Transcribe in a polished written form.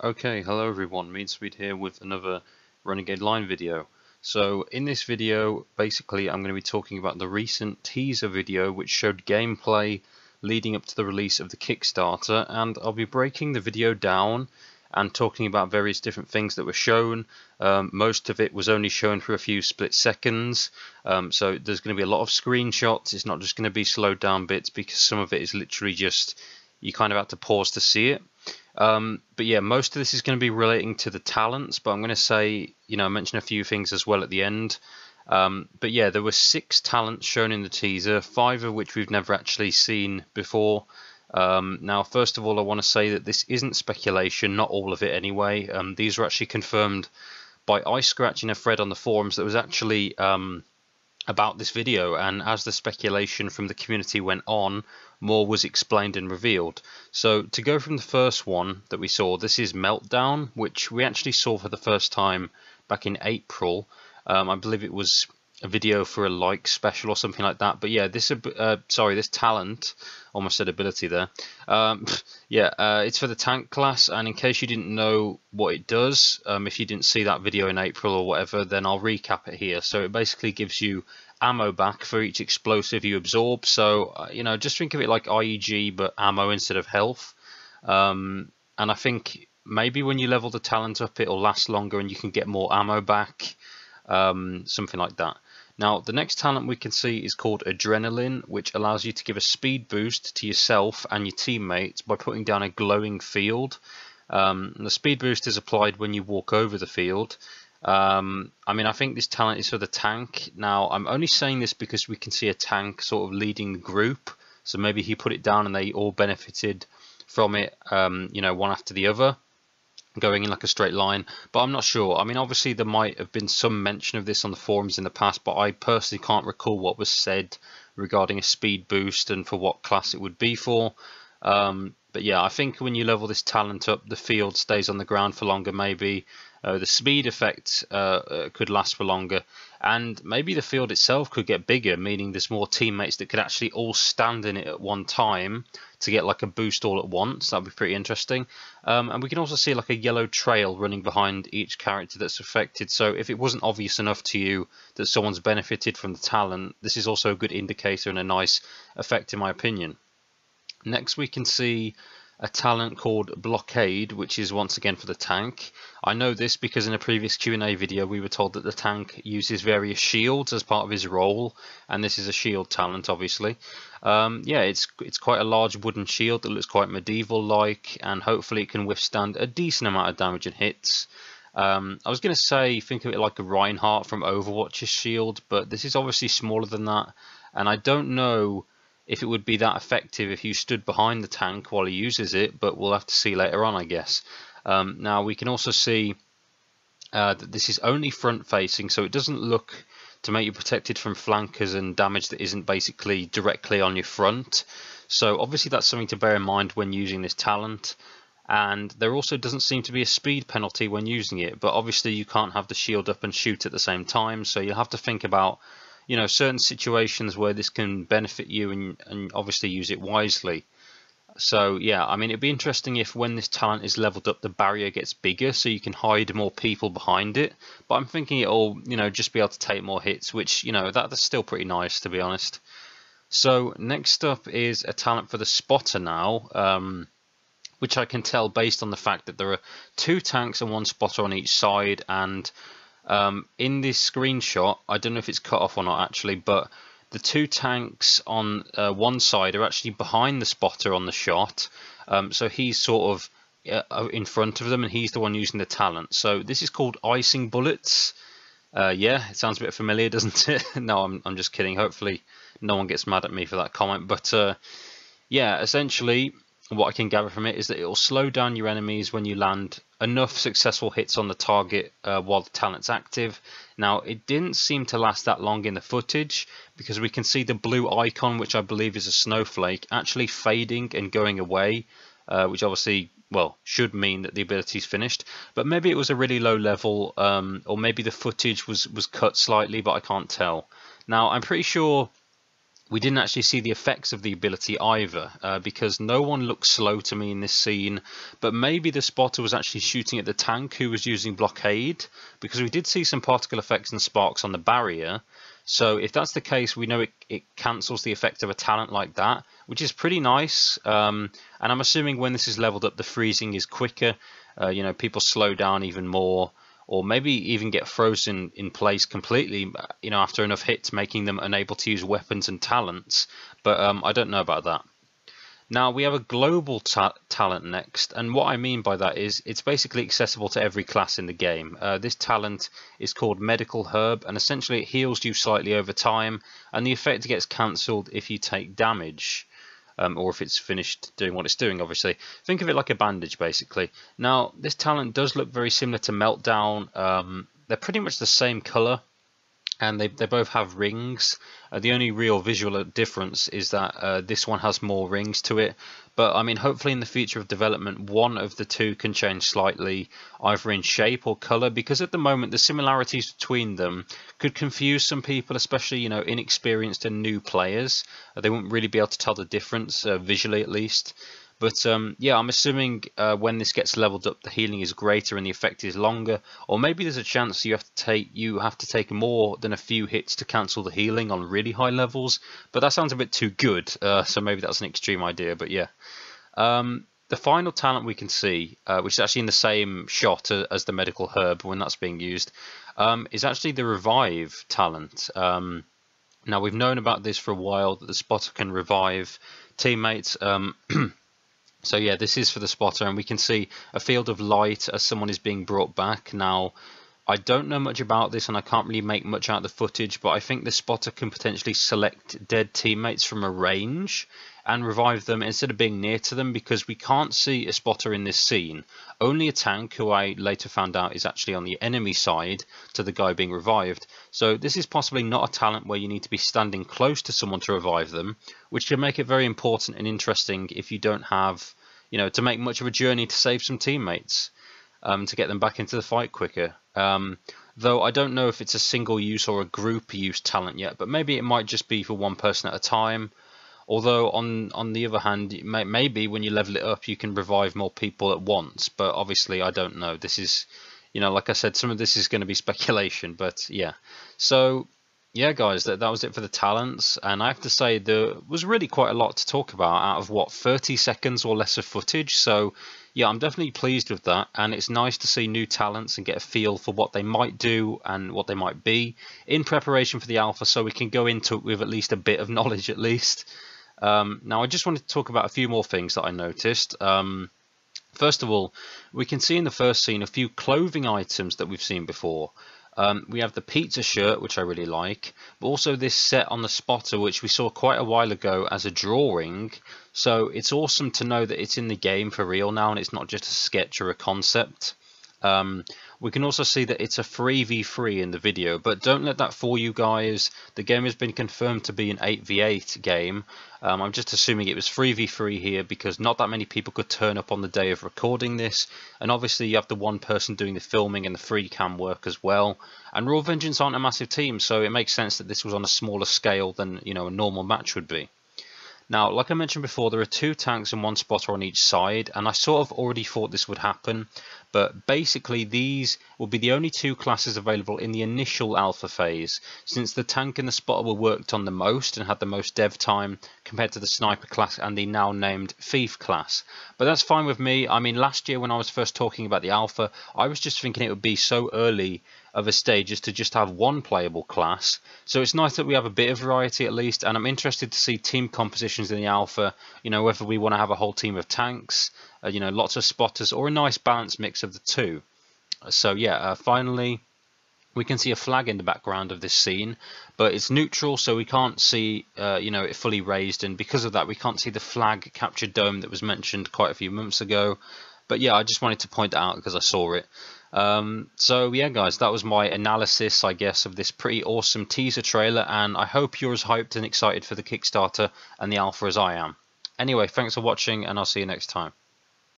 Okay, hello everyone, MeanSpeed here with another Renegade line video. So in this video, basically I'm going to be talking about the recent teaser video which showed gameplay leading up to the release of the Kickstarter, and I'll be breaking the video down and talking about various different things that were shown. Most of it was only shown for a few split seconds, so there's going to be a lot of screenshots. It's not just going to be slowed down bits because some of it is literally just you kind of have to pause to see it. But yeah, most of this is going to be relating to the talents, but I'm going to say, mention a few things as well at the end. But yeah, there were 6 talents shown in the teaser, 5 of which we've never actually seen before. Now, first of all, I want to say that this isn't speculation, not all of it anyway. These were actually confirmed by iScratch in a thread on the forums that was actually about this video, and as the speculation from the community went on, more was explained and revealed. So to go from the first one that we saw, this is Meltdown, which we actually saw for the first time back in April. I believe it was a video for a like special or something like that. But yeah, this talent, almost said ability there. It's for the tank class, and in case you didn't know what it does, if you didn't see that video in April or whatever, then I'll recap it here. So it basically gives you ammo back for each explosive you absorb. So just think of it like IEG but ammo instead of health. And I think maybe when you level the talent up, it'll last longer and you can get more ammo back, something like that. Now, the next talent we can see is called Adrenaline, which allows you to give a speed boost to yourself and your teammates by putting down a glowing field. And the speed boost is applied when you walk over the field. I think this talent is for the tank. Now, I'm only saying this because we can see a tank sort of leading the group. So maybe he put it down and they all benefited from it, one after the other, going in like a straight line, but I'm not sure. Obviously there might have been some mention of this on the forums in the past, but I personally can't recall what was said regarding a speed boost and for what class it would be for. But yeah, I think when you level this talent up, the field stays on the ground for longer, maybe. The speed effect could last for longer, and maybe the field itself could get bigger, meaning there's more teammates that could actually all stand in it at one time to get like a boost all at once. That'd be pretty interesting. And we can also see like a yellow trail running behind each character that's affected. So if it wasn't obvious enough to you that someone's benefited from the talent, this is also a good indicator and a nice effect in my opinion. Next we can see a talent called Blockade, which is once again for the tank. I know this because in a previous Q&A video we were told that the tank uses various shields as part of his role, and this is a shield talent obviously. It's quite a large wooden shield that looks quite medieval like, and hopefully it can withstand a decent amount of damage and hits. I was going to say think of it like a Reinhardt from Overwatch's shield, but this is obviously smaller than that, and I don't know if it would be that effective if you stood behind the tank while he uses it, but we'll have to see later on, I guess. Now we can also see that this is only front facing, so it doesn't look to make you protected from flankers and damage that isn't basically directly on your front. So obviously that's something to bear in mind when using this talent. And there also doesn't seem to be a speed penalty when using it, but obviously you can't have the shield up and shoot at the same time, so you'll have to think about certain situations where this can benefit you and obviously use it wisely. So yeah, it'd be interesting if when this talent is leveled up, the barrier gets bigger so you can hide more people behind it. But I'm thinking it'll, just be able to take more hits, which, that's still pretty nice to be honest. So next up is a talent for the spotter now, which I can tell based on the fact that there are 2 tanks and 1 spotter on each side, and in this screenshot, I don't know if it's cut off or not actually, but the 2 tanks on one side are actually behind the spotter on the shot. So he's sort of in front of them and he's the one using the talent. So this is called Icing bullets. Yeah, it sounds a bit familiar, doesn't it? No, I'm just kidding. Hopefully no one gets mad at me for that comment. But yeah, essentially what I can gather from it is that it will slow down your enemies when you land enough successful hits on the target while the talent's active. Now, it didn't seem to last that long in the footage because we can see the blue icon, which I believe is a snowflake, actually fading and going away, which obviously, well, should mean that the ability's finished. But maybe it was a really low level, or maybe the footage was cut slightly, but I can't tell. Now, I'm pretty sure we didn't actually see the effects of the ability either, because no one looked slow to me in this scene, but maybe the spotter was actually shooting at the tank who was using Blockade, because we did see some particle effects and sparks on the barrier. So if that's the case, we know it cancels the effect of a talent like that, which is pretty nice. And I'm assuming when this is leveled up, the freezing is quicker. You know, people slow down even more, or maybe even get frozen in place completely, you know, after enough hits, making them unable to use weapons and talents. But I don't know about that. Now we have a global talent next, and what I mean by that is it's basically accessible to every class in the game. This talent is called Medical Herb, and essentially it heals you slightly over time, and the effect gets cancelled if you take damage. Or if it's finished doing what it's doing, obviously. Think of it like a bandage, basically. Now, this talent does look very similar to Meltdown. They're pretty much the same colour, and they both have rings. The only real visual difference is that this one has more rings to it. But I mean, hopefully in the future of development, one of the two can change slightly, either in shape or colour, because at the moment the similarities between them could confuse some people, especially, you know, inexperienced and new players. They won't really be able to tell the difference, visually at least. But yeah, I'm assuming when this gets leveled up, the healing is greater and the effect is longer, or maybe there's a chance you have to take more than a few hits to cancel the healing on really high levels. But that sounds a bit too good, so maybe that's an extreme idea. But yeah, the final talent we can see, which is actually in the same shot as the Medical Herb when that's being used, is actually the Revive talent. Now we've known about this for a while, that the spotter can revive teammates. So yeah, this is for the spotter, and we can see a field of light as someone is being brought back. Now, I don't know much about this, and I can't really make much out of the footage, but I think the spotter can potentially select dead teammates from a range and revive them instead of being near to them, because we can't see a spotter in this scene. Only a tank, who I later found out is actually on the enemy side to the guy being revived. So this is possibly not a talent where you need to be standing close to someone to revive them, which can make it very important and interesting if you don't have, you know, to make much of a journey to save some teammates, to get them back into the fight quicker. Though I don't know if it's a single use or a group use talent yet, but maybe it might just be for one person at a time. Although on the other hand, maybe when you level it up, you can revive more people at once. But obviously, I don't know. This is, you know, like I said, some of this is going to be speculation. But yeah, so yeah, guys, that was it for the talents. And I have to say, there was really quite a lot to talk about out of what, 30 seconds or less of footage. So yeah, I'm definitely pleased with that, and it's nice to see new talents and get a feel for what they might do and what they might be in preparation for the alpha, so we can go into it with at least a bit of knowledge at least. Now I just wanted to talk about a few more things that I noticed. First of all, we can see in the first scene a few clothing items that we've seen before. We have the pizza shirt, which I really like, but also this set on the spotter, which we saw quite a while ago as a drawing. So it's awesome to know that it's in the game for real now, and it's not just a sketch or a concept. We can also see that it's a 3v3 in the video, but don't let that fool you guys. The game has been confirmed to be an 8v8 game. I'm just assuming it was 3v3 here because not that many people could turn up on the day of recording this, and obviously you have the one person doing the filming and the free cam work as well. And Raw Vengeance aren't a massive team, so it makes sense that this was on a smaller scale than, you know, a normal match would be. Now, like I mentioned before, there are 2 tanks and 1 spotter on each side, and I sort of already thought this would happen, but basically these will be the only 2 classes available in the initial alpha phase, since the tank and the spotter were worked on the most and had the most dev time compared to the sniper class and the now named thief class. But that's fine with me. I mean, last year when I was first talking about the alpha, I was just thinking it would be so early of a stage as to just have 1 playable class. So it's nice that we have a bit of variety at least, and I'm interested to see team compositions in the alpha, you know, whether we want to have a whole team of tanks, you know, lots of spotters, or a nice balanced mix of the 2. So yeah, finally we can see a flag in the background of this scene, but it's neutral, so we can't see you know, it fully raised, and because of that we can't see the flag captured dome that was mentioned quite a few months ago. But yeah, I just wanted to point that out because I saw it. So yeah, guys, that was my analysis, I guess, of this pretty awesome teaser trailer, and I hope you're as hyped and excited for the Kickstarter and the alpha as I am. Anyway, thanks for watching, and I'll see you next time.